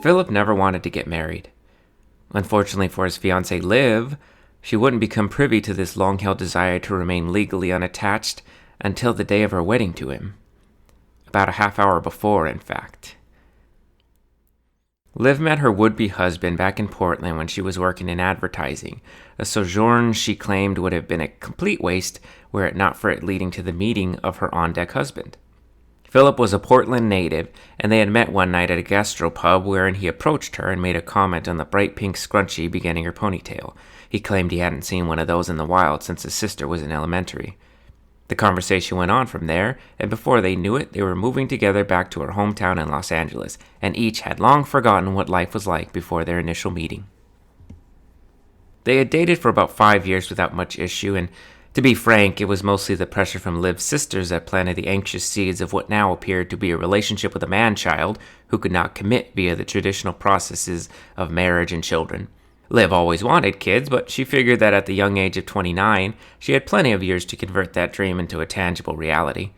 Phillip never wanted to get married. Unfortunately for his fiancée Liv, she wouldn't become privy to this long-held desire to remain legally unattached until the day of her wedding to him. About a half hour before, in fact. Liv met her would-be husband back in Portland when she was working in advertising, a sojourn she claimed would have been a complete waste were it not for it leading to the meeting of her on-deck husband. Phillip was a Portland native, and they had met one night at a gastropub wherein he approached her and made a comment on the bright pink scrunchie beginning her ponytail. He claimed he hadn't seen one of those in the wild since his sister was in elementary. The conversation went on from there, and before they knew it, they were moving together back to her hometown in Los Angeles, and each had long forgotten what life was like before their initial meeting. They had dated for about 5 years without much issue, and to be frank, it was mostly the pressure from Liv's sisters that planted the anxious seeds of what now appeared to be a relationship with a man-child who could not commit via the traditional processes of marriage and children. Liv always wanted kids, but she figured that at the young age of 29, she had plenty of years to convert that dream into a tangible reality.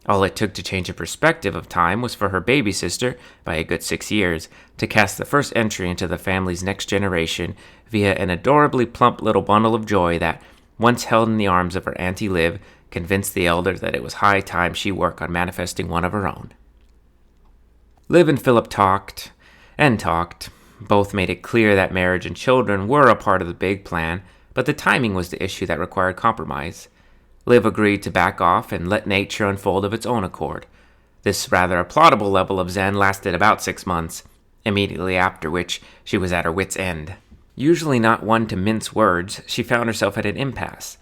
All it took to change her perspective of time was for her baby sister, by a good 6 years, to cast the first entry into the family's next generation via an adorably plump little bundle of joy that, once held in the arms of her Auntie Liv, convinced the elder that it was high time she work on manifesting one of her own. Liv and Phillip talked and talked. Both made it clear that marriage and children were a part of the big plan, but the timing was the issue that required compromise. Liv agreed to back off and let nature unfold of its own accord. This rather applaudable level of zen lasted about 6 months, immediately after which she was at her wit's end. Usually not one to mince words, she found herself at an impasse.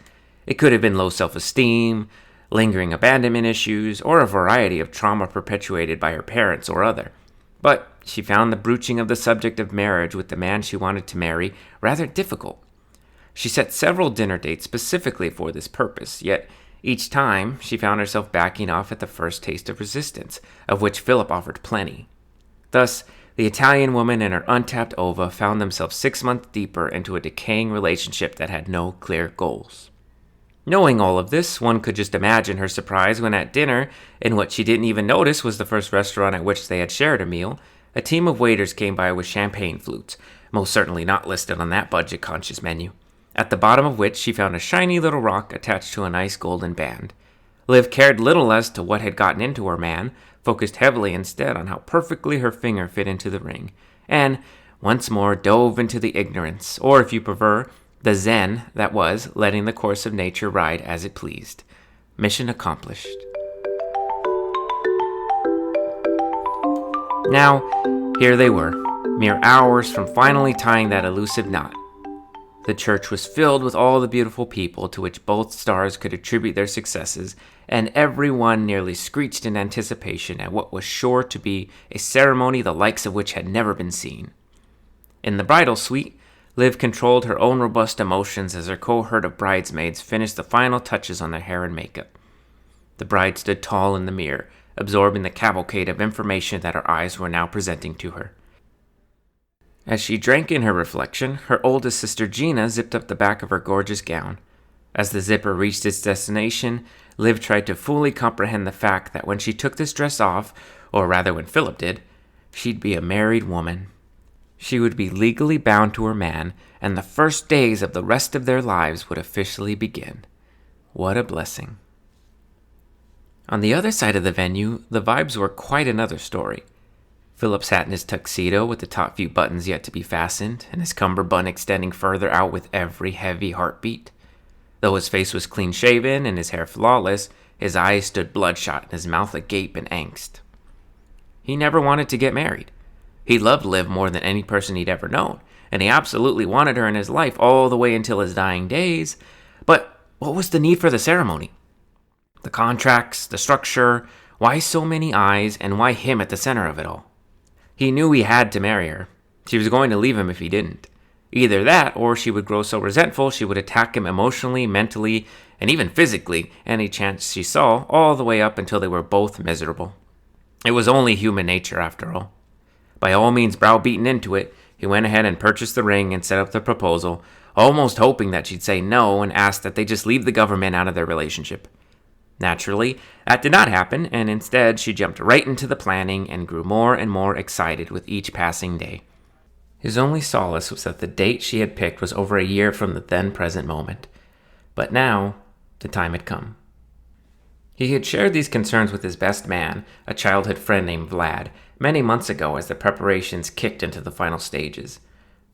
It could have been low self-esteem, lingering abandonment issues, or a variety of trauma perpetuated by her parents or other. But she found the broaching of the subject of marriage with the man she wanted to marry rather difficult. She set several dinner dates specifically for this purpose, yet each time she found herself backing off at the first taste of resistance, of which Phillip offered plenty. Thus, the Italian woman and her untapped ova found themselves 6 months deeper into a decaying relationship that had no clear goals. Knowing all of this, one could just imagine her surprise when at dinner, in what she didn't even notice was the first restaurant at which they had shared a meal, a team of waiters came by with champagne flutes, most certainly not listed on that budget-conscious menu, at the bottom of which she found a shiny little rock attached to a nice golden band. Liv cared little as to what had gotten into her man, focused heavily instead on how perfectly her finger fit into the ring, and once more dove into the ignorance, or if you prefer, the zen that was letting the course of nature ride as it pleased. Mission accomplished. Now, here they were, mere hours from finally tying that elusive knot. The church was filled with all the beautiful people to which both stars could attribute their successes, and everyone nearly screeched in anticipation at what was sure to be a ceremony the likes of which had never been seen. In the bridal suite, Liv controlled her own robust emotions as her cohort of bridesmaids finished the final touches on their hair and makeup. The bride stood tall in the mirror, absorbing the cavalcade of information that her eyes were now presenting to her. As she drank in her reflection, her oldest sister Gina zipped up the back of her gorgeous gown. As the zipper reached its destination, Liv tried to fully comprehend the fact that when she took this dress off, or rather when Phillip did, she'd be a married woman. She would be legally bound to her man, and the first days of the rest of their lives would officially begin. What a blessing. On the other side of the venue, the vibes were quite another story. Phillip sat in his tuxedo with the top few buttons yet to be fastened, and his cummerbund extending further out with every heavy heartbeat. Though his face was clean-shaven and his hair flawless, his eyes stood bloodshot and his mouth agape in angst. He never wanted to get married. He loved Liv more than any person he'd ever known, and he absolutely wanted her in his life all the way until his dying days. But what was the need for the ceremony? The contracts, the structure, why so many eyes, and why him at the center of it all? He knew he had to marry her. She was going to leave him if he didn't. Either that, or she would grow so resentful she would attack him emotionally, mentally, and even physically any chance she saw, all the way up until they were both miserable. It was only human nature, after all. By all means browbeaten into it, he went ahead and purchased the ring and set up the proposal, almost hoping that she'd say no and ask that they just leave the government out of their relationship. Naturally, that did not happen, and instead she jumped right into the planning and grew more and more excited with each passing day. His only solace was that the date she had picked was over a year from the then present moment. But now, the time had come. He had shared these concerns with his best man, a childhood friend named Vlad, many months ago as the preparations kicked into the final stages.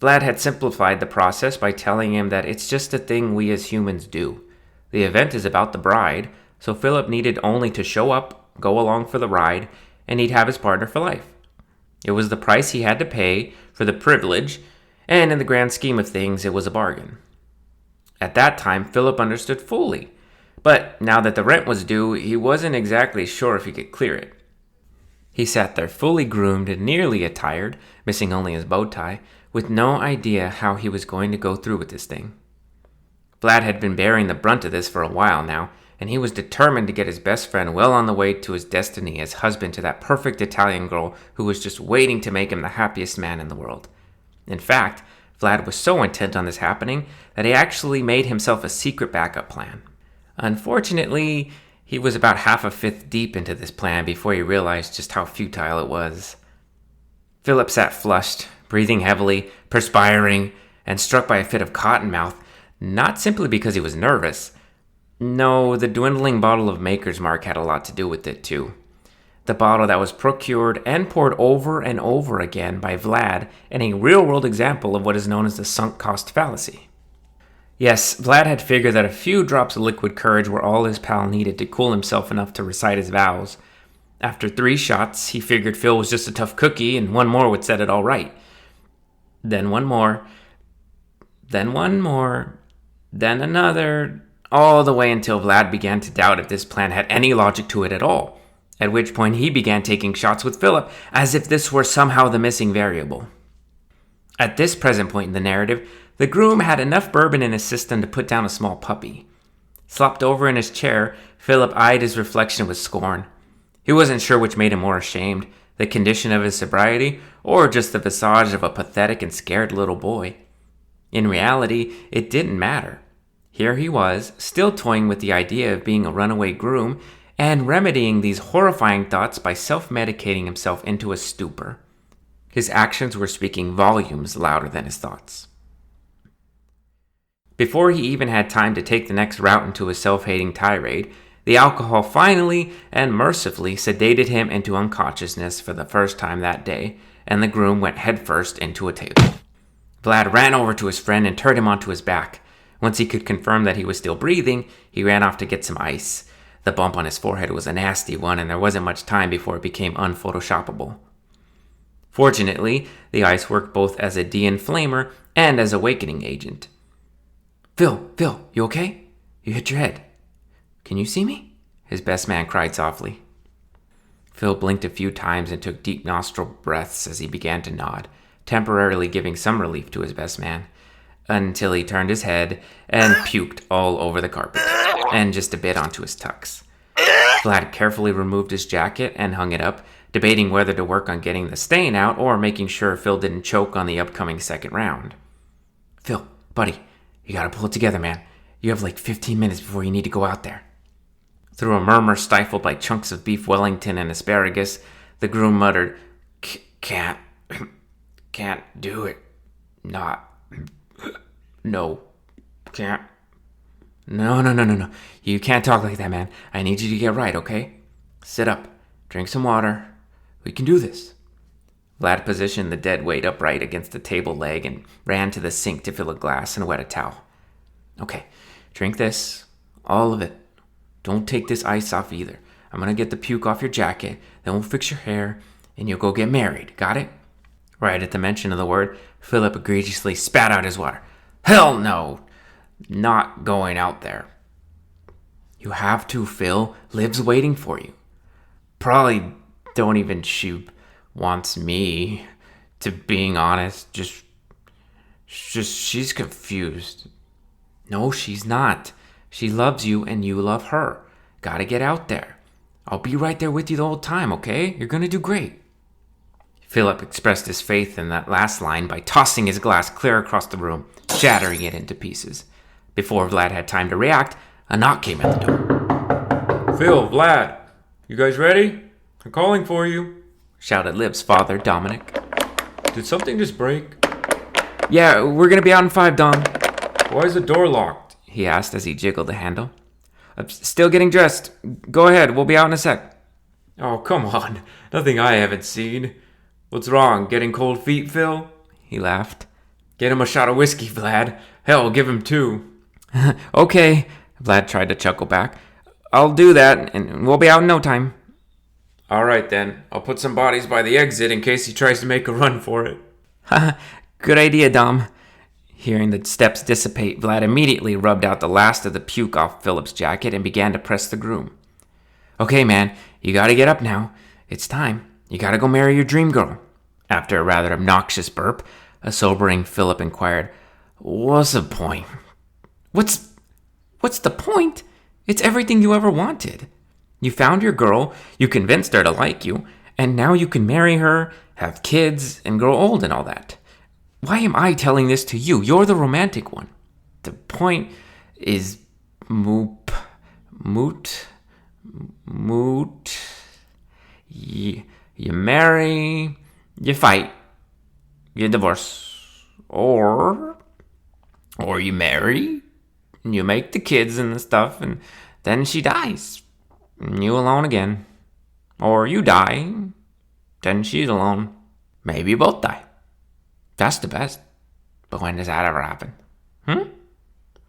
Vlad had simplified the process by telling him that it's just a thing we as humans do. The event is about the bride, so Phillip needed only to show up, go along for the ride, and he'd have his partner for life. It was the price he had to pay for the privilege, and in the grand scheme of things, it was a bargain. At that time, Phillip understood fully, but now that the rent was due, he wasn't exactly sure if he could clear it. He sat there fully groomed and nearly attired, missing only his bow tie, with no idea how he was going to go through with this thing. Vlad had been bearing the brunt of this for a while now, and he was determined to get his best friend well on the way to his destiny as husband to that perfect Italian girl who was just waiting to make him the happiest man in the world. In fact, Vlad was so intent on this happening that he actually made himself a secret backup plan. Unfortunately, he was about half a fifth deep into this plan before he realized just how futile it was. Phillip sat flushed, breathing heavily, perspiring, and struck by a fit of cottonmouth, not simply because he was nervous. No, the dwindling bottle of Maker's Mark had a lot to do with it too. The bottle that was procured and poured over and over again by Vlad in a real-world example of what is known as the sunk cost fallacy. Yes, Vlad had figured that a few drops of liquid courage were all his pal needed to cool himself enough to recite his vows. After 3 shots, he figured Phil was just a tough cookie and one more would set it all right. Then one more. Then one more. Then another. All the way until Vlad began to doubt if this plan had any logic to it at all, at which point he began taking shots with Phillip as if this were somehow the missing variable. At this present point in the narrative, the groom had enough bourbon in his system to put down a small puppy. Slopped over in his chair, Phillip eyed his reflection with scorn. He wasn't sure which made him more ashamed, the condition of his sobriety, or just the visage of a pathetic and scared little boy. In reality, it didn't matter. Here he was, still toying with the idea of being a runaway groom, and remedying these horrifying thoughts by self-medicating himself into a stupor. His actions were speaking volumes louder than his thoughts. Before he even had time to take the next route into his self-hating tirade, the alcohol finally and mercifully sedated him into unconsciousness for the first time that day, and the groom went headfirst into a table. Vlad ran over to his friend and turned him onto his back. Once he could confirm that he was still breathing, he ran off to get some ice. The bump on his forehead was a nasty one, and there wasn't much time before it became unphotoshoppable. Fortunately, the ice worked both as a de-inflamer and as a awakening agent. Phil, you okay? You hit your head. Can you see me? His best man cried softly. Phil blinked a few times and took deep nostril breaths as he began to nod, temporarily giving some relief to his best man, until he turned his head and puked all over the carpet, and just a bit onto his tux. Vlad carefully removed his jacket and hung it up, debating whether to work on getting the stain out or making sure Phil didn't choke on the upcoming second round. Phil, buddy, you gotta pull it together, man. You have like 15 minutes before you need to go out there. Through a murmur stifled by chunks of beef Wellington and asparagus, the groom muttered, Can't do it. No, can't. No. You can't talk like that, man. I need you to get right, okay? Sit up. Drink some water. We can do this. Vlad positioned the dead weight upright against the table leg and ran to the sink to fill a glass and wet a towel. Okay, drink this. All of it. Don't take this ice off either. I'm gonna get the puke off your jacket, then we'll fix your hair, and you'll go get married. Got it? Right at the mention of the word, Phillip egregiously spat out his water. Hell no! Not going out there. You have to, Phil. Liv's waiting for you. Probably don't even shoot wants me, to being honest. Just She's confused. No, she's not. She loves you and you love her. Gotta get out there. I'll be right there with you the whole time, okay? You're gonna do great. Philip expressed his faith in that last line by tossing his glass clear across the room, shattering it into pieces. Before Vlad had time to react, a knock came at the door. Phil, Vlad, you guys ready? I'm calling for you, shouted Liv's father, Dominic. Did something just break? Yeah, we're gonna be out in 5, Dom. Why is the door locked? He asked as he jiggled the handle. I'm still getting dressed. Go ahead, we'll be out in a sec. Oh, come on. Nothing I haven't seen. What's wrong? Getting cold feet, Phil? He laughed. Get him a shot of whiskey, Vlad. Hell, give him 2. Okay, Vlad tried to chuckle back. I'll do that, and we'll be out in no time. All right, then. I'll put some bodies by the exit in case he tries to make a run for it. Good idea, Dom. Hearing the steps dissipate, Vlad immediately rubbed out the last of the puke off Philip's jacket and began to press the groom. Okay, man, you gotta get up now. It's time. You gotta go marry your dream girl. After a rather obnoxious burp, a sobering Philip inquired, What's the point? What's the point? It's everything you ever wanted. You found your girl, you convinced her to like you, and now you can marry her, have kids, and grow old and all that. Why am I telling this to you? You're the romantic one. The point is moot. You marry, you fight, you divorce, or you marry, you make the kids and the stuff, and then she dies, and you alone again. Or you die, then she's alone. Maybe you both die. That's the best. But when does that ever happen?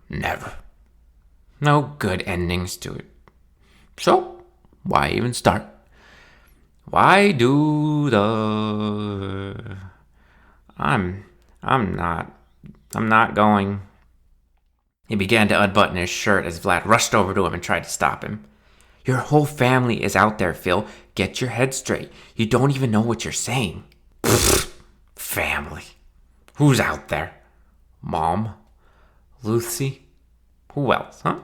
Never. No good endings to it. So, why even start? Why do the... I'm not going. He began to unbutton his shirt as Vlad rushed over to him and tried to stop him. Your whole family is out there, Phil. Get your head straight. You don't even know what you're saying. Family. Who's out there? Mom? Lucy? Who else, huh?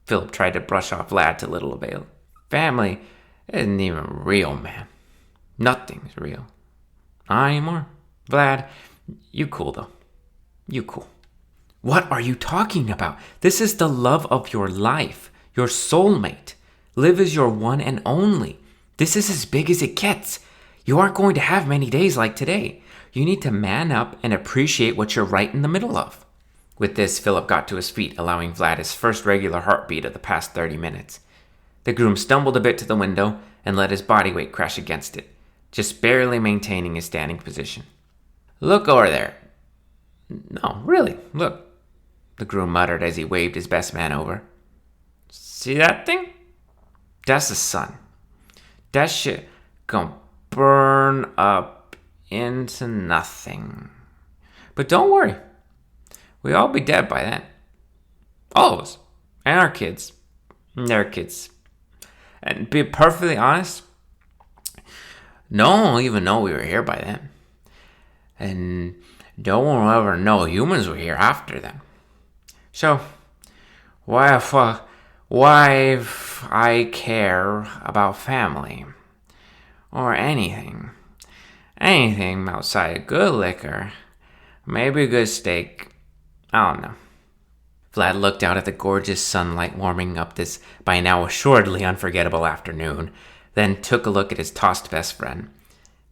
Philip tried to brush off Vlad to little avail. Family isn't even real, man. Nothing's real. Not anymore. Vlad, you cool, though. You cool. What are you talking about? This is the love of your life. Your soulmate. Liv is your one and only. This is as big as it gets. You aren't going to have many days like today. You need to man up and appreciate what you're right in the middle of. With this, Philip got to his feet, allowing Vlad his first regular heartbeat of the past 30 minutes. The groom stumbled a bit to the window and let his body weight crash against it, just barely maintaining his standing position. Look over there. No, really, look, the groom muttered as he waved his best man over. See that thing? That's the sun. That shit gonna burn up into nothing. But don't worry. We'll all be dead by then. All of us. And our kids. And their kids. And to be perfectly honest, no one will even know we were here by then. And no one will ever know humans were here after then. So, why if I care about family? Or anything outside of good liquor, maybe a good steak, I don't know. Vlad looked out at the gorgeous sunlight warming up this by now assuredly unforgettable afternoon, then took a look at his tossed best friend.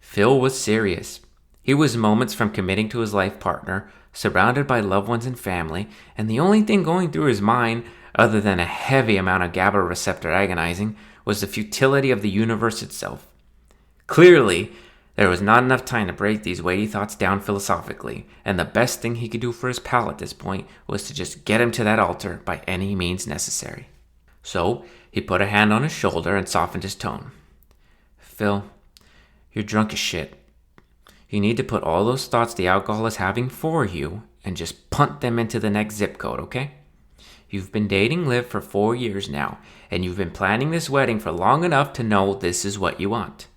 Phil was serious. He was moments from committing to his life partner, surrounded by loved ones and family, and the only thing going through his mind, other than a heavy amount of GABA receptor agonizing, was the futility of the universe itself. Clearly, there was not enough time to break these weighty thoughts down philosophically, and the best thing he could do for his pal at this point was to just get him to that altar by any means necessary. So, he put a hand on his shoulder and softened his tone. Phil, you're drunk as shit. You need to put all those thoughts the alcohol is having for you and just punt them into the next zip code, okay? You've been dating Liv for 4 years now, and you've been planning this wedding for long enough to know this is what you want.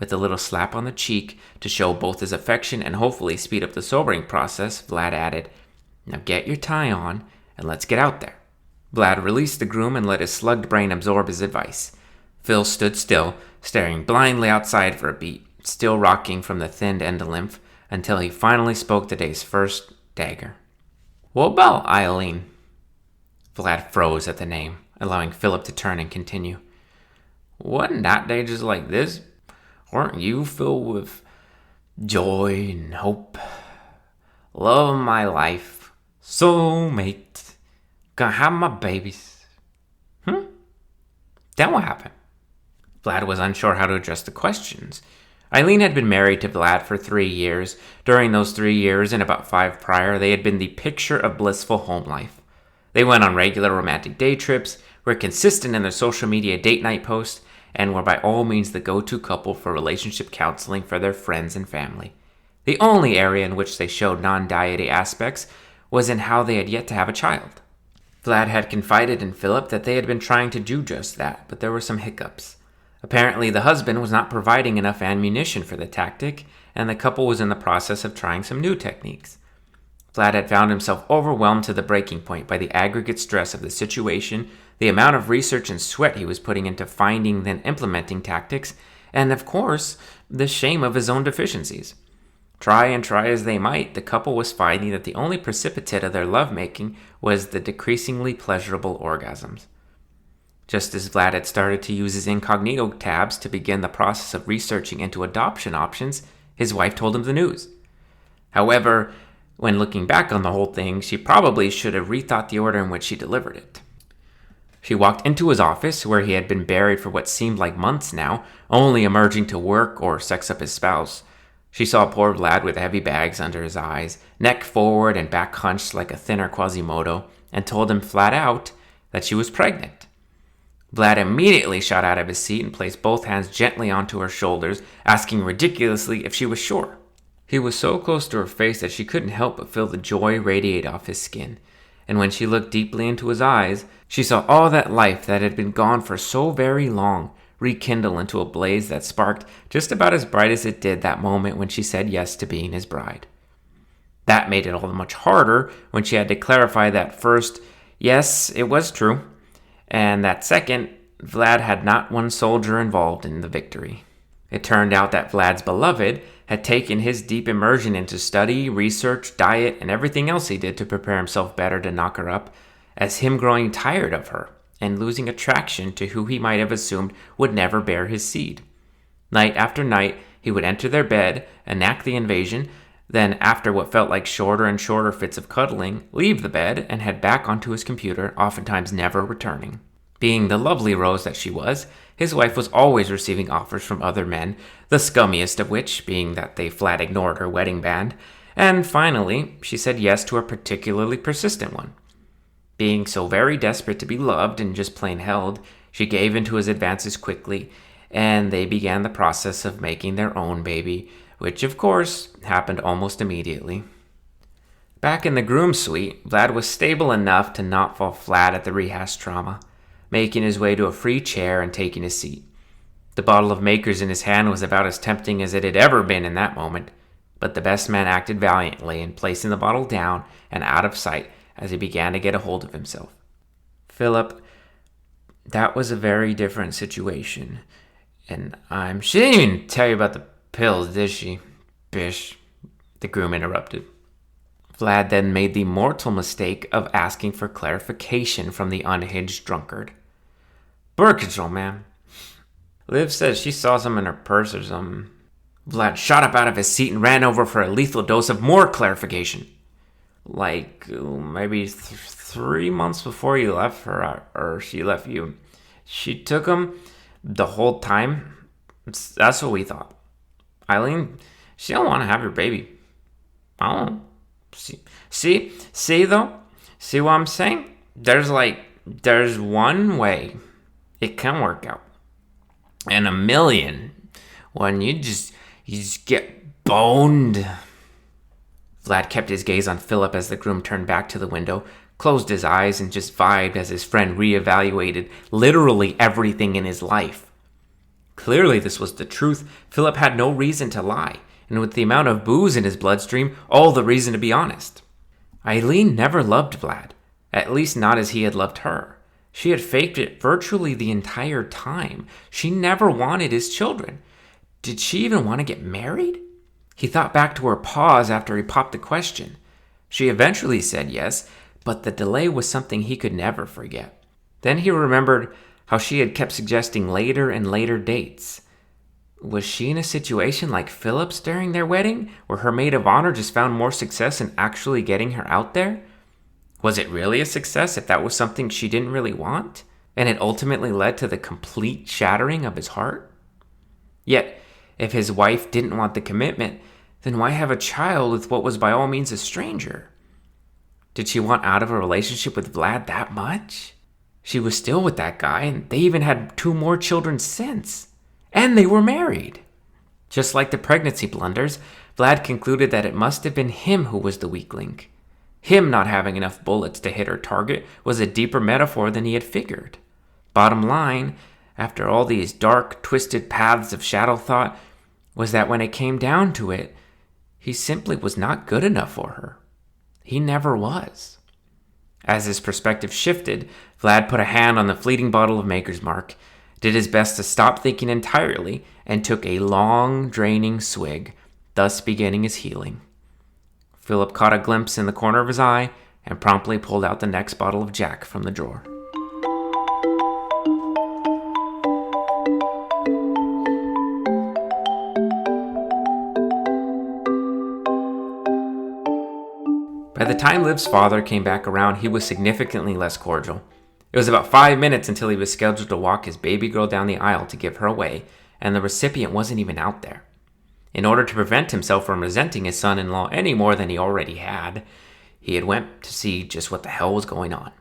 With a little slap on the cheek to show both his affection and hopefully speed up the sobering process, Vlad added, "Now get your tie on and let's get out there." Vlad released the groom and let his slugged brain absorb his advice. Phil stood still, staring blindly outside for a beat, still rocking from the thinned endolymph, until he finally spoke the day's first dagger. "What about Eileen?" Vlad froze at the name, allowing Phillip to turn and continue. "Wasn't that day just like this? Weren't you filled with joy and hope? Love of my life. Soulmate. Gonna have my babies." Then what happened? Vlad was unsure how to address the questions. Eileen had been married to Vlad for 3 years. During those 3 years and about 5 prior, they had been the picture of blissful home life. They went on regular romantic day trips, were consistent in their social media date night posts, and were by all means the go-to couple for relationship counseling for their friends and family. The only area in which they showed non-diety aspects was in how they had yet to have a child. Vlad had confided in Phillip that they had been trying to do just that, but there were some hiccups. Apparently, the husband was not providing enough ammunition for the tactic, and the couple was in the process of trying some new techniques. Vlad had found himself overwhelmed to the breaking point by the aggregate stress of the situation, the amount of research and sweat he was putting into finding then implementing tactics, and of course, the shame of his own deficiencies. Try as they might, the couple was finding that the only precipitate of their lovemaking was the decreasingly pleasurable orgasms. Just as Vlad had started to use his incognito tabs to begin the process of researching into adoption options, his wife told him the news. However, when looking back on the whole thing, she probably should have rethought the order in which she delivered it. She walked into his office, where he had been buried for what seemed like months now, only emerging to work or sex up his spouse. She saw poor Vlad with heavy bags under his eyes, neck forward and back hunched like a thinner Quasimodo, and told him flat out that she was pregnant. Vlad immediately shot out of his seat and placed both hands gently onto her shoulders, asking ridiculously if she was sure. He was so close to her face that she couldn't help but feel the joy radiate off his skin. And when she looked deeply into his eyes, she saw all that life that had been gone for so very long rekindle into a blaze that sparked just about as bright as it did that moment when she said yes to being his bride. That made it all the much harder when she had to clarify that first, yes, it was true, and that second, Vlad had not one soldier involved in the victory. It turned out that Vlad's beloved had taken his deep immersion into study, research, diet, and everything else he did to prepare himself better to knock her up, as him growing tired of her and losing attraction to who he might have assumed would never bear his seed. Night after night, he would enter their bed, enact the invasion, then, after what felt like shorter and shorter fits of cuddling, leave the bed and head back onto his computer, oftentimes never returning. Being the lovely rose that she was, his wife was always receiving offers from other men, the scummiest of which being that they flat ignored her wedding band, and finally, she said yes to a particularly persistent one. Being so very desperate to be loved and just plain held, she gave in to his advances quickly, and they began the process of making their own baby, which of course happened almost immediately. Back in the groom suite, Vlad was stable enough to not fall flat at the rehashed trauma, making his way to a free chair and taking his seat. The bottle of Makers in his hand was about as tempting as it had ever been in that moment, but the best man acted valiantly in placing the bottle down and out of sight as he began to get a hold of himself. "Phillip, that was a very different situation, and She didn't even tell you about the pills, did she? Bish," the groom interrupted. Vlad then made the mortal mistake of asking for clarification from the unhinged drunkard. "Birth control, man. Liv says she saw some in her purse or something." Vlad shot up out of his seat and ran over for a lethal dose of more clarification. "Like, maybe 3 months before you left her, or she left you, she took them the whole time? That's what we thought. Eileen, she don't want to have your baby. I don't know. See though? See what I'm saying? There's one way it can work out. And a million when you just get boned." Vlad kept his gaze on Phillip as the groom turned back to the window, closed his eyes, and just vibed as his friend reevaluated literally everything in his life. Clearly, this was the truth. Phillip had no reason to lie, and with the amount of booze in his bloodstream, all the reason to be honest. Eileen never loved Vlad, at least not as he had loved her. She had faked it virtually the entire time. She never wanted his children. Did she even want to get married? He thought back to her pause after he popped the question. She eventually said yes, but the delay was something he could never forget. Then he remembered how she had kept suggesting later and later dates. Was she in a situation like Phillip's during their wedding, where her maid of honor just found more success in actually getting her out there? Was it really a success if that was something she didn't really want, and it ultimately led to the complete shattering of his heart? Yet, if his wife didn't want the commitment, then why have a child with what was by all means a stranger? Did she want out of a relationship with Vlad that much? She was still with that guy, and they even had 2 more children since. And they were married. Just like the pregnancy blunders, Vlad concluded that it must have been him who was the weak link. Him not having enough bullets to hit her target was a deeper metaphor than he had figured. Bottom line, after all these dark, twisted paths of shadow thought, was that when it came down to it, he simply was not good enough for her. He never was. As his perspective shifted, Vlad put a hand on the fleeting bottle of Maker's Mark, did his best to stop thinking entirely, and took a long, draining swig, thus beginning his healing. Phillip caught a glimpse in the corner of his eye and promptly pulled out the next bottle of Jack from the drawer. By the time Liv's father came back around, he was significantly less cordial. It was about 5 minutes until he was scheduled to walk his baby girl down the aisle to give her away, and the recipient wasn't even out there. In order to prevent himself from resenting his son-in-law any more than he already had, he had went to see just what the hell was going on.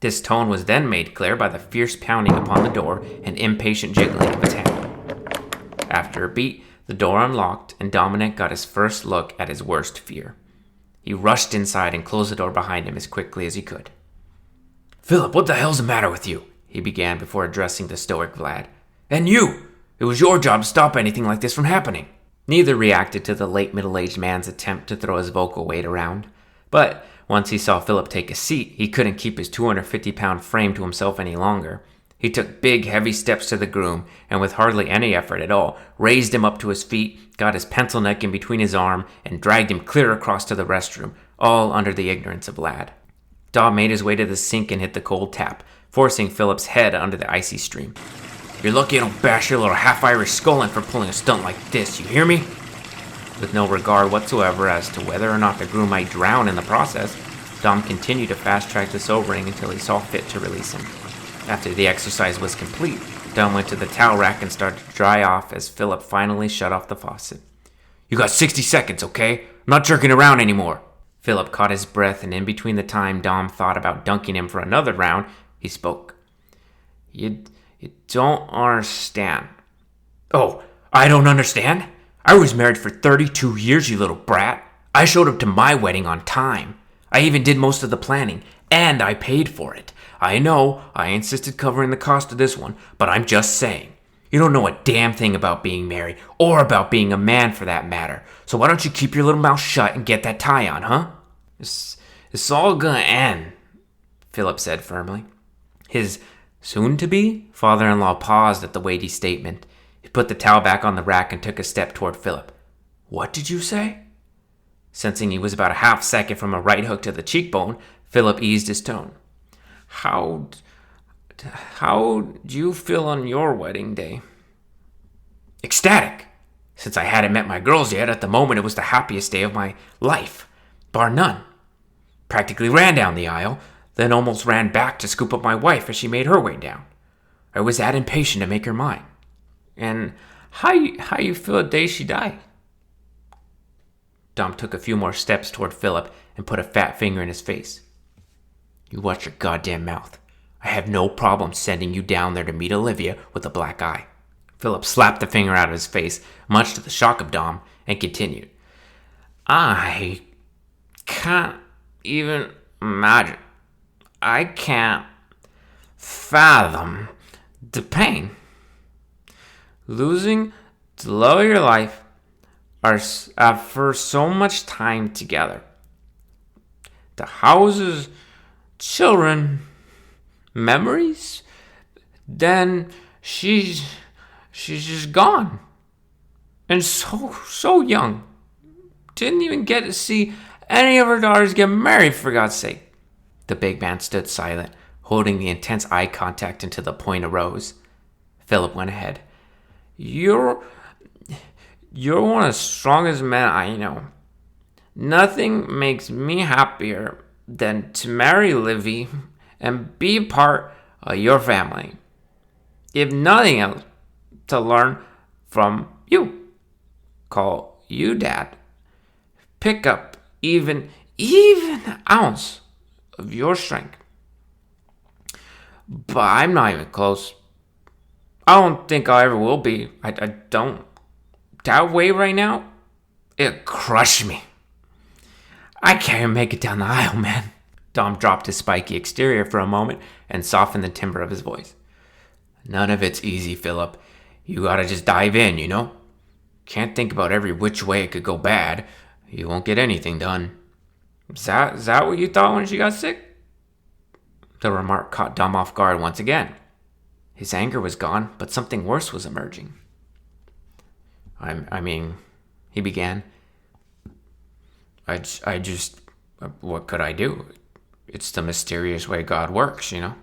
This tone was then made clear by the fierce pounding upon the door and impatient jiggling of his hand. After a beat, the door unlocked, and Dominic got his first look at his worst fear. He rushed inside and closed the door behind him as quickly as he could. "Phillip, what the hell's the matter with you?" he began before addressing the stoic Vlad. "And you! It was your job to stop anything like this from happening." Neither reacted to the late middle-aged man's attempt to throw his vocal weight around. But once he saw Phillip take a seat, he couldn't keep his 250-pound frame to himself any longer. He took big, heavy steps to the groom, and with hardly any effort at all, raised him up to his feet, got his pencil neck in between his arm, and dragged him clear across to the restroom, all under the ignorance of Vlad. Dom made his way to the sink and hit the cold tap, forcing Phillip's head under the icy stream. "You're lucky I don't bash your little half-Irish skull in for pulling a stunt like this, you hear me?" With no regard whatsoever as to whether or not the groom might drown in the process, Dom continued to fast-track the sobering until he saw fit to release him. After the exercise was complete, Dom went to the towel rack and started to dry off as Phillip finally shut off the faucet. "You got 60 seconds, okay? I'm not jerking around anymore." Phillip caught his breath, and in between the time Dom thought about dunking him for another round, he spoke. You don't understand." "Oh, I don't understand? I was married for 32 years, you little brat. I showed up to my wedding on time. I even did most of the planning, and I paid for it. I know I insisted covering the cost of this one, but I'm just saying. You don't know a damn thing about being married, or about being a man for that matter. So why don't you keep your little mouth shut and get that tie on, huh?" It's all gonna end," Phillip said firmly. His soon-to-be father-in-law paused at the weighty statement. He put the towel back on the rack and took a step toward Phillip. "What did you say?" Sensing he was about a half second from a right hook to the cheekbone, Phillip eased his tone. How'd you feel on your wedding day?" "Ecstatic. Since I hadn't met my girls yet, at the moment it was the happiest day of my life, bar none. Practically ran down the aisle, then almost ran back to scoop up my wife as she made her way down. I was that impatient to make her mine." "And how you feel the day she died?" Dom took a few more steps toward Phillip and put a fat finger in his face. "You watch your goddamn mouth. I have no problem sending you down there to meet Olivia with a black eye." Phillip slapped the finger out of his face, much to the shock of Dom, and continued. "I can't even imagine. I can't fathom the pain. Losing the love of your life after so much time together. The houses, children, memories. Then she's just gone. And so young. Didn't even get to see any of her daughters get married, for God's sake. The big man stood silent, holding the intense eye contact until the point arose. Phillip went ahead. You're one of the strongest men I know. Nothing makes me happier than to marry Livy and be part of your family. If nothing else, to learn from you. Call you Dad. Pick up even an ounce of your strength. But I'm not even close. I don't think I ever will be. I don't. That way right now, it crushed me. I can't even make it down the aisle, man. Dom dropped his spiky exterior for a moment and softened the timbre of his voice. None of it's easy, Phillip. You gotta just dive in, you know? Can't think about every which way it could go bad. You won't get anything done. Is that what you thought when she got sick? The remark caught Dom off guard once again. His anger was gone, but something worse was emerging. I mean, he began. I just, what could I do? It's the mysterious way God works, you know?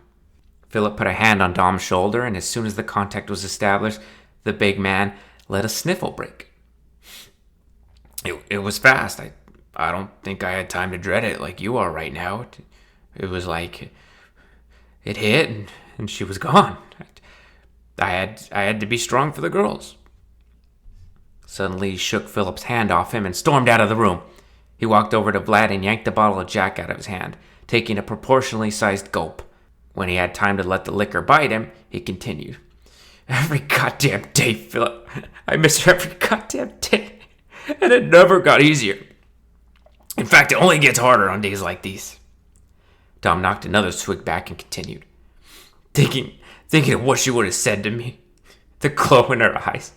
Phillip put a hand on Dom's shoulder, and as soon as the contact was established, the big man let a sniffle break. It was fast. I don't think I had time to dread it like you are right now. It was like it hit and she was gone. I had to be strong for the girls. Suddenly he shook Phillip's hand off him and stormed out of the room. He walked over to Vlad and yanked the bottle of Jack out of his hand, taking a proportionally sized gulp. When he had time to let the liquor bite him, he continued. Every goddamn day, Phillip. I miss her every goddamn day. And it never got easier. In fact, it only gets harder on days like these. Dom knocked another swig back and continued. Thinking of what she would have said to me. The glow in her eyes.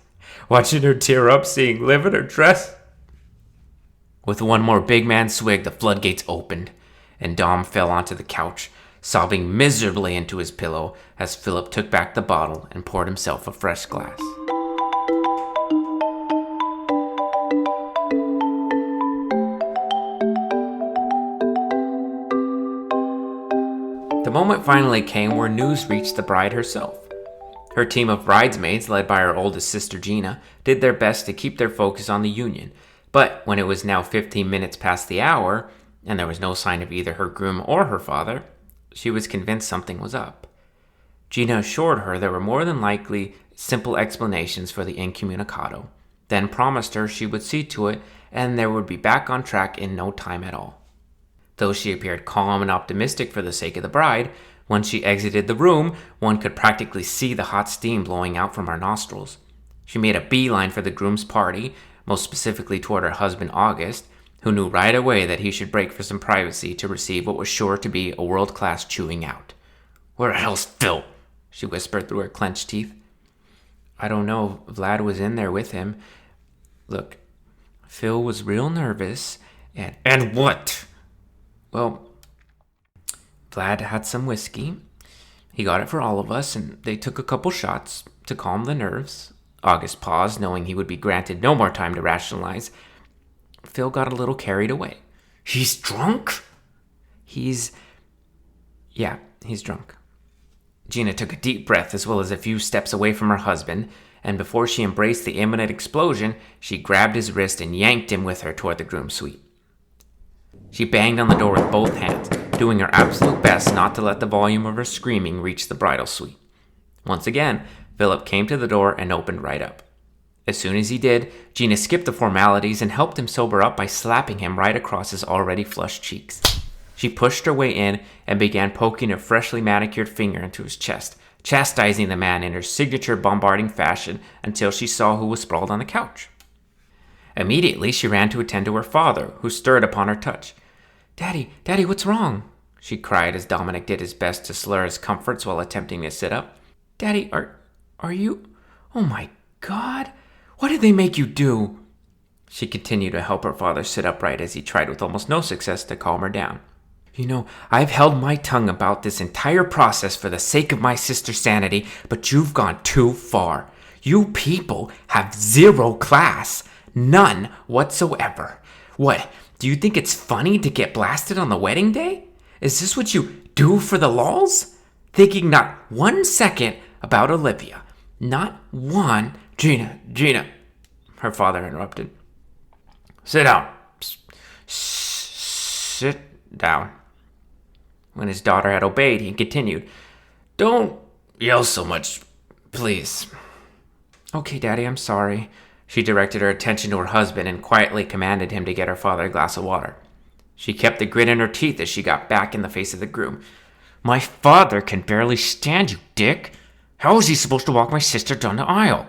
Watching her tear up, seeing Liv in her dress. With one more big man swig, the floodgates opened, and Dom fell onto the couch, sobbing miserably into his pillow as Phillip took back the bottle and poured himself a fresh glass. The moment finally came where news reached the bride herself. Her team of bridesmaids, led by her oldest sister Gina, did their best to keep their focus on the union, but when it was now 15 minutes past the hour, and there was no sign of either her groom or her father, she was convinced something was up. Gina assured her there were more than likely simple explanations for the incommunicado, then promised her she would see to it and they would be back on track in no time at all. Though she appeared calm and optimistic for the sake of the bride, when she exited the room, one could practically see the hot steam blowing out from her nostrils. She made a beeline for the groom's party, most specifically toward her husband August, who knew right away that he should break for some privacy to receive what was sure to be a world-class chewing out. Where the hell's Phil? She whispered through her clenched teeth. I don't know. Vlad was in there with him. Look, Phil was real nervous and... And what? Well, Vlad had some whiskey. He got it for all of us, and they took a couple shots to calm the nerves. August paused, knowing he would be granted no more time to rationalize. Phil got a little carried away. He's drunk? He's drunk. Gina took a deep breath as well as a few steps away from her husband, and before she embraced the imminent explosion, she grabbed his wrist and yanked him with her toward the groom's suite. She banged on the door with both hands, doing her absolute best not to let the volume of her screaming reach the bridal suite. Once again, Phillip came to the door and opened right up. As soon as he did, Gina skipped the formalities and helped him sober up by slapping him right across his already flushed cheeks. She pushed her way in and began poking her freshly manicured finger into his chest, chastising the man in her signature bombarding fashion until she saw who was sprawled on the couch. Immediately, she ran to attend to her father, who stirred upon her touch. Daddy, what's wrong? She cried as Dominic did his best to slur his comforts while attempting to sit up. Daddy, are you... Oh my God, what did they make you do?" She continued to help her father sit upright as he tried with almost no success to calm her down. "I've held my tongue about this entire process for the sake of my sister's sanity, but you've gone too far. You people have zero class. None whatsoever. What, do you think it's funny to get blasted on the wedding day? Is this what you do for the lulz? Thinking not 1 second about Olivia. Not one—" Gina, her father interrupted. Sit down. Sit down. When his daughter had obeyed, he continued, "Don't yell so much, please." "Okay, Daddy, I'm sorry." She directed her attention to her husband and quietly commanded him to get her father a glass of water. She kept the grin in her teeth as she got back in the face of the groom. "My father can barely stand you, Dick. How is he supposed to walk my sister down the aisle?"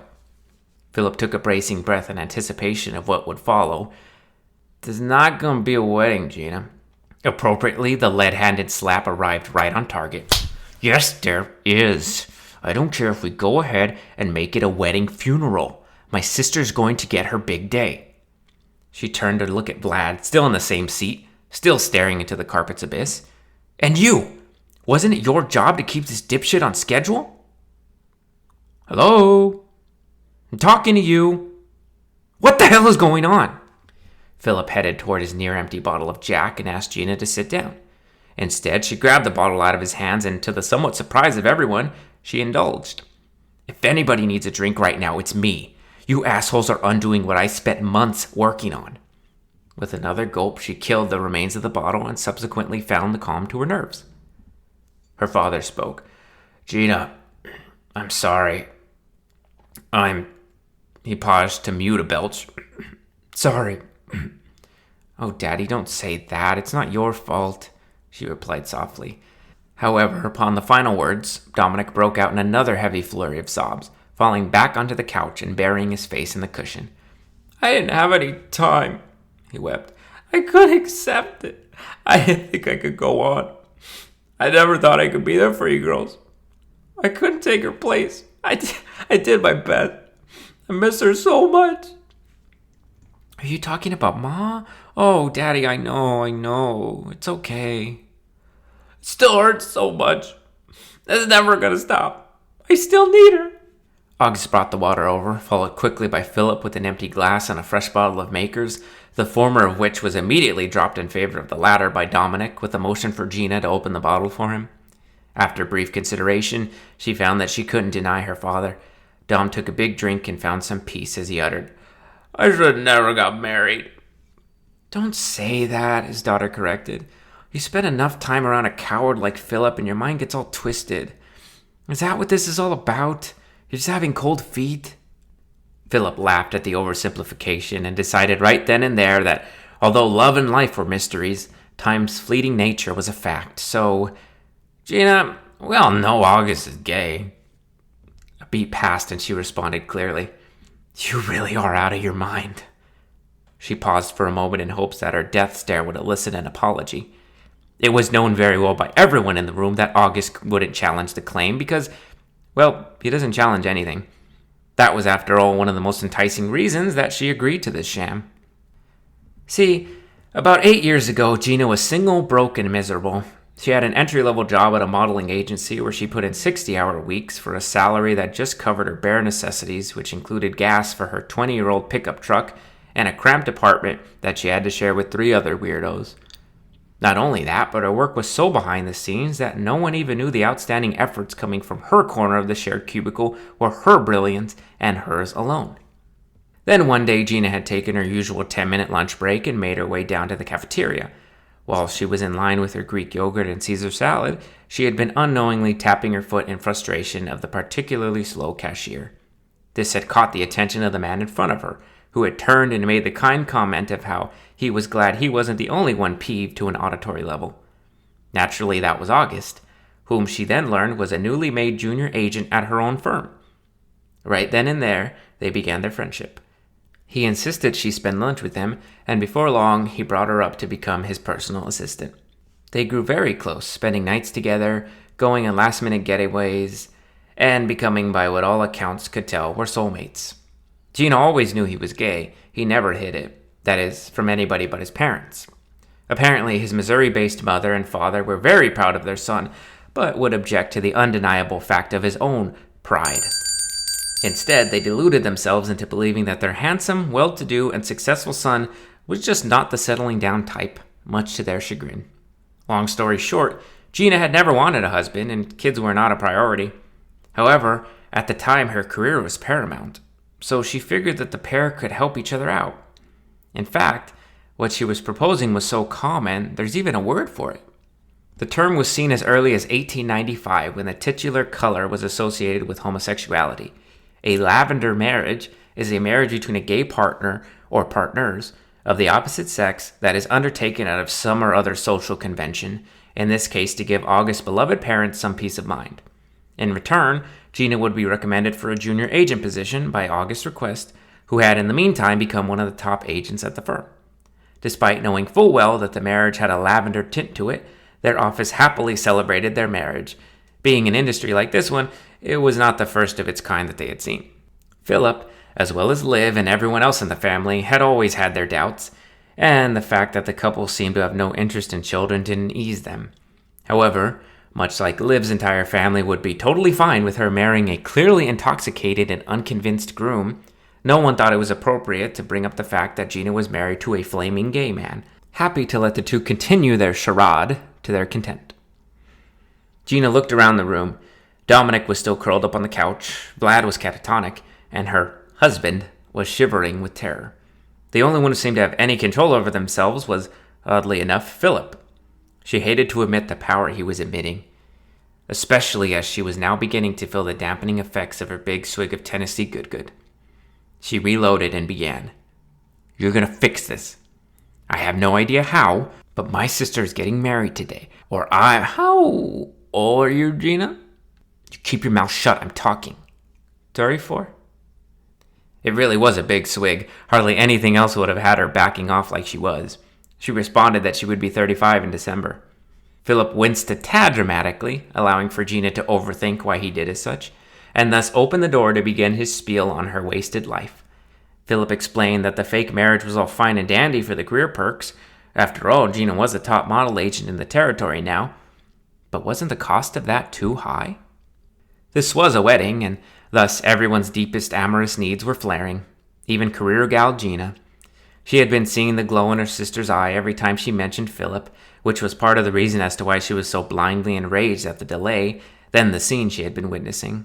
Phillip took a bracing breath in anticipation of what would follow. "There's not gonna be a wedding, Gina." Appropriately, the lead-handed slap arrived right on target. "Yes, there is. I don't care if we go ahead and make it a wedding funeral. My sister's going to get her big day." She turned to look at Vlad, still in the same seat, still staring into the carpet's abyss. "And you! Wasn't it your job to keep this dipshit on schedule?" "Hello? I'm talking to you. What the hell is going on?" Phillip headed toward his near-empty bottle of Jack and asked Gina to sit down. Instead, she grabbed the bottle out of his hands and, to the somewhat surprise of everyone, she indulged. "If anybody needs a drink right now, it's me. You assholes are undoing what I spent months working on." With another gulp, she killed the remains of the bottle and subsequently found the calm to her nerves. Her father spoke. "Gina, I'm sorry. He paused to mute a belch. "Sorry." "Oh, Daddy, don't say that. It's not your fault," she replied softly. However, upon the final words, Dominic broke out in another heavy flurry of sobs, falling back onto the couch and burying his face in the cushion. "I didn't have any time," he wept. "I couldn't accept it. I didn't think I could go on. I never thought I could be there for you girls. I couldn't take her place. I did my best. I miss her so much." "Are you talking about Ma? Oh, Daddy, I know. It's okay." "It still hurts so much. It's never gonna stop. I still need her." August brought the water over, followed quickly by Phillip with an empty glass and a fresh bottle of Maker's, the former of which was immediately dropped in favor of the latter by Dominic with a motion for Gina to open the bottle for him. After brief consideration, she found that she couldn't deny her father. Dom took a big drink and found some peace as he uttered, "I should have never got married." "Don't say that," his daughter corrected. "You spend enough time around a coward like Phillip and your mind gets all twisted. Is that what this is all about? You're just having cold feet?" Phillip laughed at the oversimplification and decided right then and there that although love and life were mysteries, time's fleeting nature was a fact. So, "Gina, we all know August is gay." A beat passed and she responded clearly, "You really are out of your mind." She paused for a moment in hopes that her death stare would elicit an apology. It was known very well by everyone in the room that August wouldn't challenge the claim because, well, he doesn't challenge anything. That was, after all, one of the most enticing reasons that she agreed to this sham. See, about 8 years ago, Gina was single, broke, and miserable. She had an entry-level job at a modeling agency where she put in 60-hour weeks for a salary that just covered her bare necessities, which included gas for her 20-year-old pickup truck and a cramped apartment that she had to share with 3 other weirdos. Not only that, but her work was so behind the scenes that no one even knew the outstanding efforts coming from her corner of the shared cubicle were her brilliance and hers alone. Then one day, Gina had taken her usual 10-minute lunch break and made her way down to the cafeteria. While she was in line with her Greek yogurt and Caesar salad, she had been unknowingly tapping her foot in frustration of the particularly slow cashier. This had caught the attention of the man in front of her, who had turned and made the kind comment of how he was glad he wasn't the only one peeved to an auditory level. Naturally, that was August, whom she then learned was a newly made junior agent at her own firm. Right then and there, they began their friendship. He insisted she spend lunch with him, and before long, he brought her up to become his personal assistant. They grew very close, spending nights together, going on last-minute getaways, and becoming, by what all accounts could tell, were soulmates. Gina always knew he was gay. He never hid it. That is, from anybody but his parents. Apparently, his Missouri-based mother and father were very proud of their son, but would object to the undeniable fact of his own pride. Instead, they deluded themselves into believing that their handsome, well-to-do, and successful son was just not the settling down type, much to their chagrin. Long story short, Gina had never wanted a husband, and kids were not a priority. However, at the time, her career was paramount, so she figured that the pair could help each other out. In fact, what she was proposing was so common, there's even a word for it. The term was seen as early as 1895 when the titular color was associated with homosexuality. A lavender marriage is a marriage between a gay partner or partners of the opposite sex that is undertaken out of some or other social convention, in this case to give August's beloved parents some peace of mind. In return, Gina would be recommended for a junior agent position by August's request, who had in the meantime become one of the top agents at the firm. Despite knowing full well that the marriage had a lavender tint to it, their office happily celebrated their marriage. Being an industry like this one, it was not the first of its kind that they had seen. Phillip, as well as Liv and everyone else in the family, had always had their doubts, and the fact that the couple seemed to have no interest in children didn't ease them. However, much like Liv's entire family would be totally fine with her marrying a clearly intoxicated and unconvinced groom, no one thought it was appropriate to bring up the fact that Gina was married to a flaming gay man, happy to let the two continue their charade to their content. Gina looked around the room. Dominic was still curled up on the couch, Vlad was catatonic, and her husband was shivering with terror. The only one who seemed to have any control over themselves was, oddly enough, Phillip. She hated to admit the power he was emitting, especially as she was now beginning to feel the dampening effects of her big swig of Tennessee Good. She reloaded and began. "You're gonna fix this. I have no idea how, but my sister is getting married today. How old are you, Gina? You keep your mouth shut, I'm talking." 34? It really was a big swig. Hardly anything else would have had her backing off like she was. She responded that she would be 35 in December. Phillip winced a tad dramatically, allowing for Gina to overthink why he did as such, and thus opened the door to begin his spiel on her wasted life. Phillip explained that the fake marriage was all fine and dandy for the career perks. After all, Gina was a top model agent in the territory now. But wasn't the cost of that too high? This was a wedding, and thus everyone's deepest amorous needs were flaring, even career gal Gina. She had been seeing the glow in her sister's eye every time she mentioned Phillip, which was part of the reason as to why she was so blindly enraged at the delay, then the scene she had been witnessing.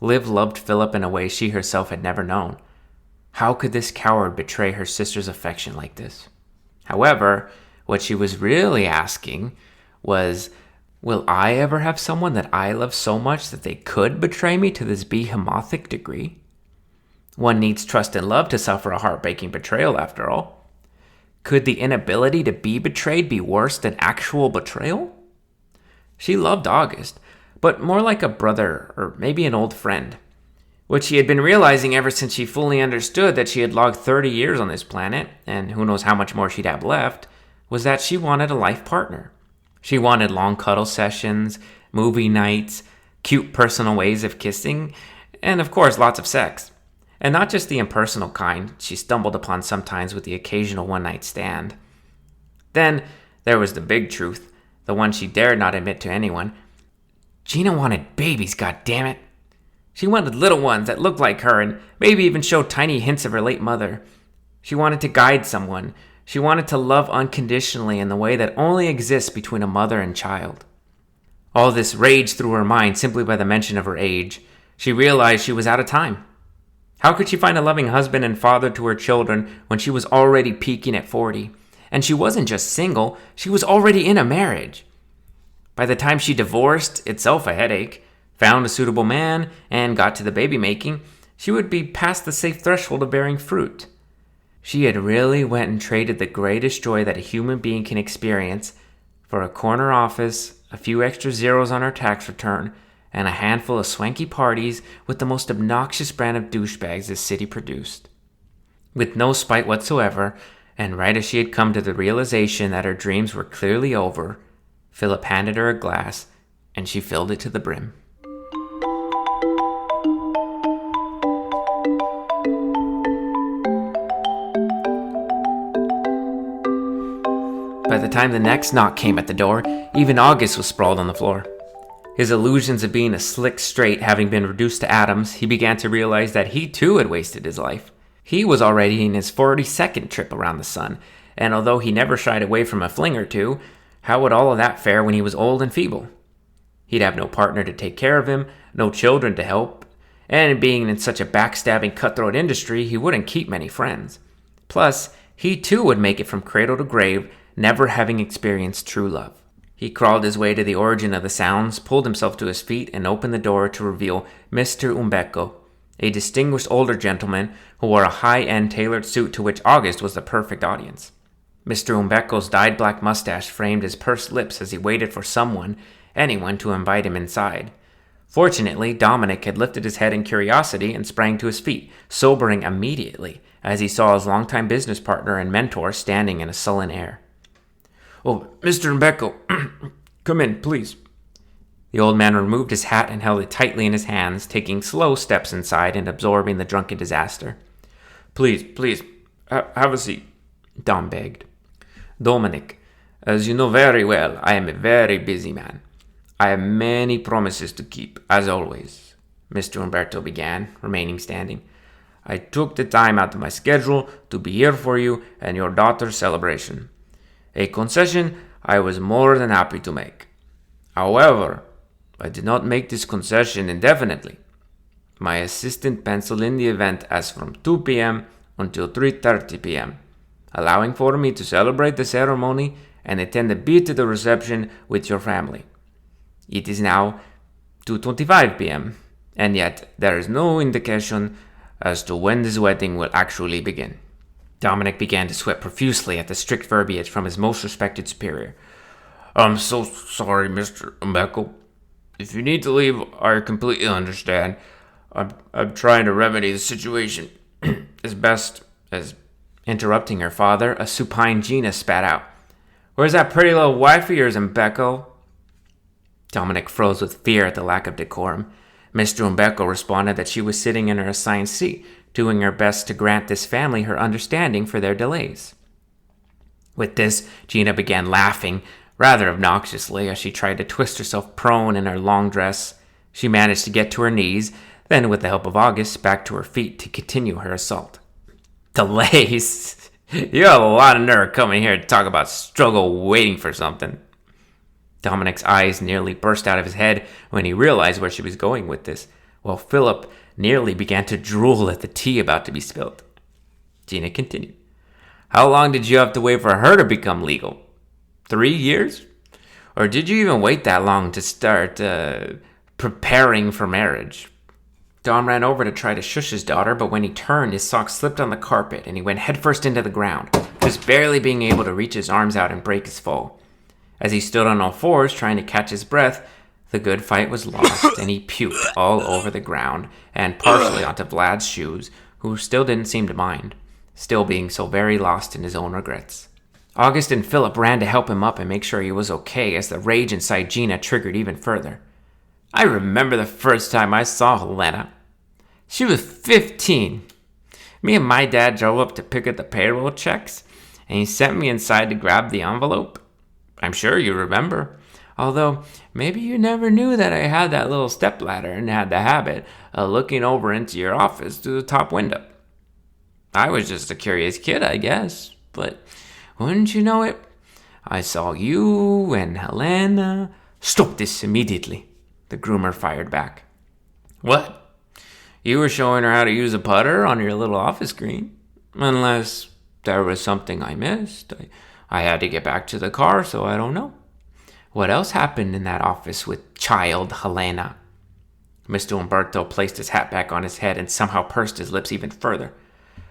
Liv loved Phillip in a way she herself had never known. How could this coward betray her sister's affection like this? However, what she was really asking was, will I ever have someone that I love so much that they could betray me to this behemothic degree? One needs trust and love to suffer a heartbreaking betrayal, after all. Could the inability to be betrayed be worse than actual betrayal? She loved August, but more like a brother or maybe an old friend. What she had been realizing ever since she fully understood that she had logged 30 years on this planet, and who knows how much more she'd have left, was that she wanted a life partner. She wanted long cuddle sessions, movie nights, cute personal ways of kissing, and of course lots of sex. And not just the impersonal kind she stumbled upon sometimes with the occasional one-night stand. Then there was the big truth, the one she dared not admit to anyone. Gina wanted babies, goddammit. She wanted little ones that looked like her and maybe even showed tiny hints of her late mother. She wanted to guide someone. She wanted to love unconditionally in the way that only exists between a mother and child. All this raged through her mind simply by the mention of her age. She realized she was out of time. How could she find a loving husband and father to her children when she was already peaking at 40? And she wasn't just single, she was already in a marriage. By the time she divorced, itself a headache, found a suitable man, and got to the baby making, she would be past the safe threshold of bearing fruit. She had really went and traded the greatest joy that a human being can experience for a corner office, a few extra zeros on her tax return, and a handful of swanky parties with the most obnoxious brand of douchebags this city produced. With no spite whatsoever, and right as she had come to the realization that her dreams were clearly over, Phillip handed her a glass, and she filled it to the brim. By the time the next knock came at the door, even August was sprawled on the floor. His illusions of being a slick straight having been reduced to atoms, he began to realize that he too had wasted his life. He was already in his 42nd trip around the sun, and although he never shied away from a fling or two, how would all of that fare when he was old and feeble? He'd have no partner to take care of him, no children to help, and being in such a backstabbing cutthroat industry, he wouldn't keep many friends. Plus, he too would make it from cradle to grave, never having experienced true love. He crawled his way to the origin of the sounds, pulled himself to his feet, and opened the door to reveal Mr. Umbeco, a distinguished older gentleman who wore a high-end tailored suit to which August was the perfect audience. Mr. Umbeco's dyed black mustache framed his pursed lips as he waited for anyone to invite him inside. Fortunately, Dominic had lifted his head in curiosity and sprang to his feet, sobering immediately as he saw his longtime business partner and mentor standing in a sullen air. "Oh, Mr. Umbeco, come in, please." The old man removed his hat and held it tightly in his hands, taking slow steps inside and absorbing the drunken disaster. Please, have a seat," Dom begged. "Dominic, as you know very well, I am a very busy man. I have many promises to keep, as always," Mr. Umberto began, remaining standing. "I took the time out of my schedule to be here for you and your daughter's celebration. A concession I was more than happy to make. However, I did not make this concession indefinitely. My assistant penciled in the event as from 2 p.m. until 3:30 p.m., allowing for me to celebrate the ceremony and attend a bit of the reception with your family. It is now 2:25 p.m., and yet there is no indication as to when this wedding will actually begin." Dominic began to sweat profusely at the strict verbiage from his most respected superior. "I'm so sorry, Mr. Umbeco. If you need to leave, I completely understand. I'm trying to remedy the situation as best as..." Interrupting her father, a supine Gina spat out. "Where's that pretty little wife of yours, Umbeco?" Dominic froze with fear at the lack of decorum. Mr. Umbeco responded that she was sitting in her assigned seat, doing her best to grant this family her understanding for their delays. With this, Gina began laughing, rather obnoxiously, as she tried to twist herself prone in her long dress. She managed to get to her knees, then with the help of August, back to her feet to continue her assault. "Delays? You have a lot of nerve coming here to talk about struggle waiting for something." Dominic's eyes nearly burst out of his head when he realized where she was going with this, while Phillip nearly began to drool at the tea about to be spilled. Gina continued. "How long did you have to wait for her to become legal? 3 years? Or did you even wait that long to start preparing for marriage?" Dom ran over to try to shush his daughter, but when he turned, his socks slipped on the carpet and he went headfirst into the ground, just barely being able to reach his arms out and break his fall. As he stood on all fours trying to catch his breath, the good fight was lost and he puked all over the ground and partially onto Vlad's shoes, who still didn't seem to mind, still being so very lost in his own regrets. August and Phillip ran to help him up and make sure he was okay as the rage inside Gina triggered even further. "I remember the first time I saw Helena. She was 15. Me and my dad drove up to pick up the payroll checks, and he sent me inside to grab the envelope. I'm sure you remember. Although, maybe you never knew that I had that little stepladder and had the habit of looking over into your office through the top window. I was just a curious kid, I guess. But wouldn't you know it, I saw you and Helena..." "Stop this immediately," the groomer fired back. "What? You were showing her how to use a putter on your little office screen. Unless there was something I missed. I had to get back to the car, so I don't know. What else happened in that office with child Helena?" Mr. Umberto placed his hat back on his head and somehow pursed his lips even further.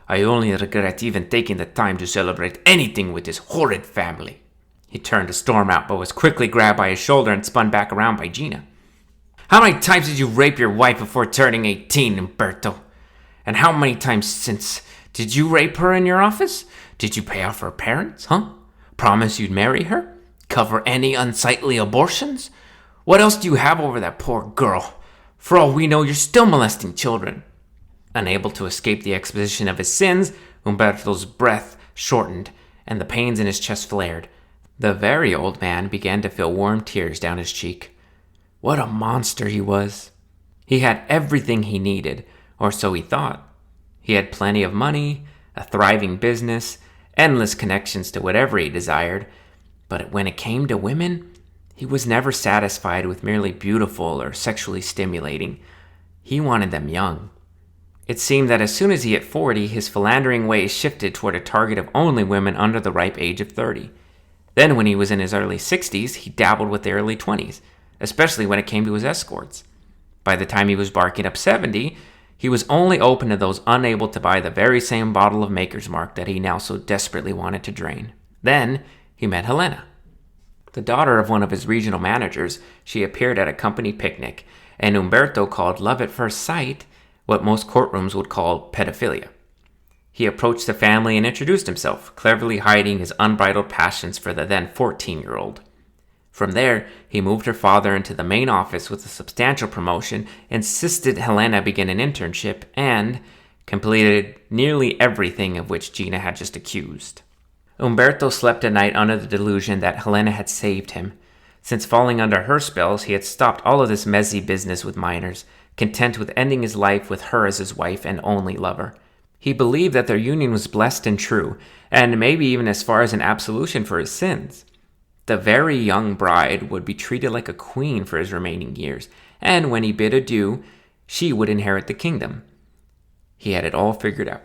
"I only regret even taking the time to celebrate anything with this horrid family." He turned to storm out, but was quickly grabbed by his shoulder and spun back around by Gina. "How many times did you rape your wife before turning 18, Umberto? And how many times since? Did you rape her in your office? Did you pay off her parents, huh? Promise you'd marry her? Cover any unsightly abortions? What else do you have over that poor girl? For all we know, you're still molesting children." Unable to escape the exposition of his sins, Umberto's breath shortened and the pains in his chest flared. The very old man began to feel warm tears down his cheek. What a monster he was! He had everything he needed, or so he thought. He had plenty of money, a thriving business, endless connections to whatever he desired, but when it came to women, he was never satisfied with merely beautiful or sexually stimulating. He wanted them young. It seemed that as soon as he hit 40, his philandering ways shifted toward a target of only women under the ripe age of 30. Then when he was in his early 60s, he dabbled with the early 20s, especially when it came to his escorts. By the time he was barking up 70, he was only open to those unable to buy the very same bottle of Maker's Mark that he now so desperately wanted to drain. Then he met Helena. The daughter of one of his regional managers, she appeared at a company picnic, and Umberto called love at first sight what most courtrooms would call pedophilia. He approached the family and introduced himself, cleverly hiding his unbridled passions for the then 14-year-old. From there, he moved her father into the main office with a substantial promotion, insisted Helena begin an internship, and completed nearly everything of which Gina had just accused. Umberto slept at night under the delusion that Helena had saved him. Since falling under her spells, he had stopped all of this messy business with minors, content with ending his life with her as his wife and only lover. He believed that their union was blessed and true, and maybe even as far as an absolution for his sins. The very young bride would be treated like a queen for his remaining years, and when he bid adieu, she would inherit the kingdom. He had it all figured out.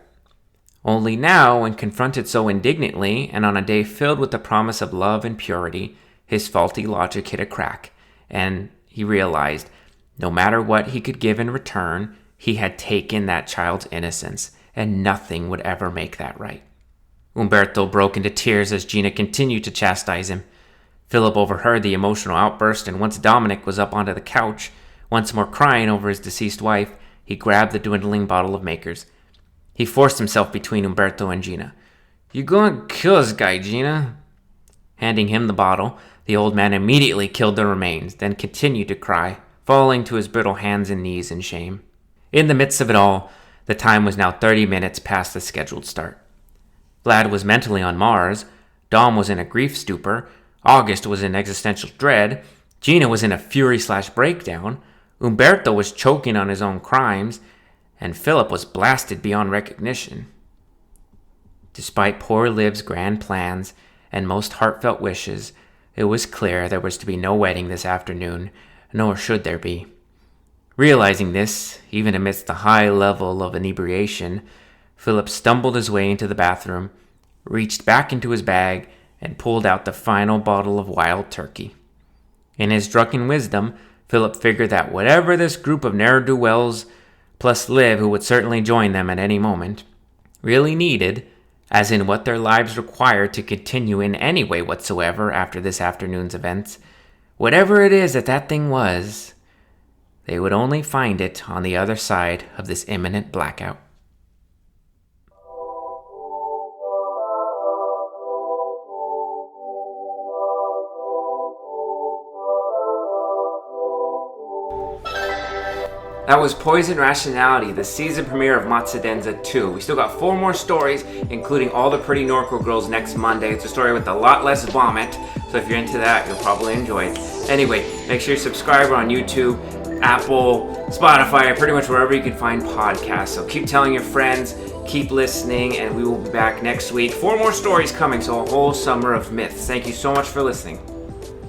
Only now, when confronted so indignantly, and on a day filled with the promise of love and purity, his faulty logic hit a crack, and he realized no matter what he could give in return, he had taken that child's innocence, and nothing would ever make that right. Umberto broke into tears as Gina continued to chastise him. Phillip overheard the emotional outburst, and once Dominic was up onto the couch, once more crying over his deceased wife, he grabbed the dwindling bottle of Maker's. He forced himself between Umberto and Gina. "You gonna kill this guy, Gina?" Handing him the bottle, the old man immediately killed the remains, then continued to cry, falling to his brittle hands and knees in shame. In the midst of it all, the time was now 30 minutes past the scheduled start. Vlad was mentally on Mars, Dom was in a grief stupor, August was in existential dread, Gina was in a fury/breakdown, Umberto was choking on his own crimes, and Phillip was blasted beyond recognition. Despite poor Liv's grand plans and most heartfelt wishes, it was clear there was to be no wedding this afternoon, nor should there be. Realizing this, even amidst the high level of inebriation, Phillip stumbled his way into the bathroom, reached back into his bag, and pulled out the final bottle of wild turkey. In his drunken wisdom, Phillip figured that whatever this group of ne'er-do-wells, plus Liv, who would certainly join them at any moment, really needed, as in what their lives required to continue in any way whatsoever after this afternoon's events, whatever it is that thing was, they would only find it on the other side of this imminent blackout. That was Poise and Rationality, the season premiere of MOZZADENZA 2. We still got 4 more stories, including All the Pretty Norco Girls next Monday. It's a story with a lot less vomit, so if you're into that, you'll probably enjoy it. Anyway, make sure you subscribe on YouTube, Apple, Spotify, pretty much wherever you can find podcasts. So keep telling your friends, keep listening, and we will be back next week. 4 more stories coming, so a whole summer of myths. Thank you so much for listening.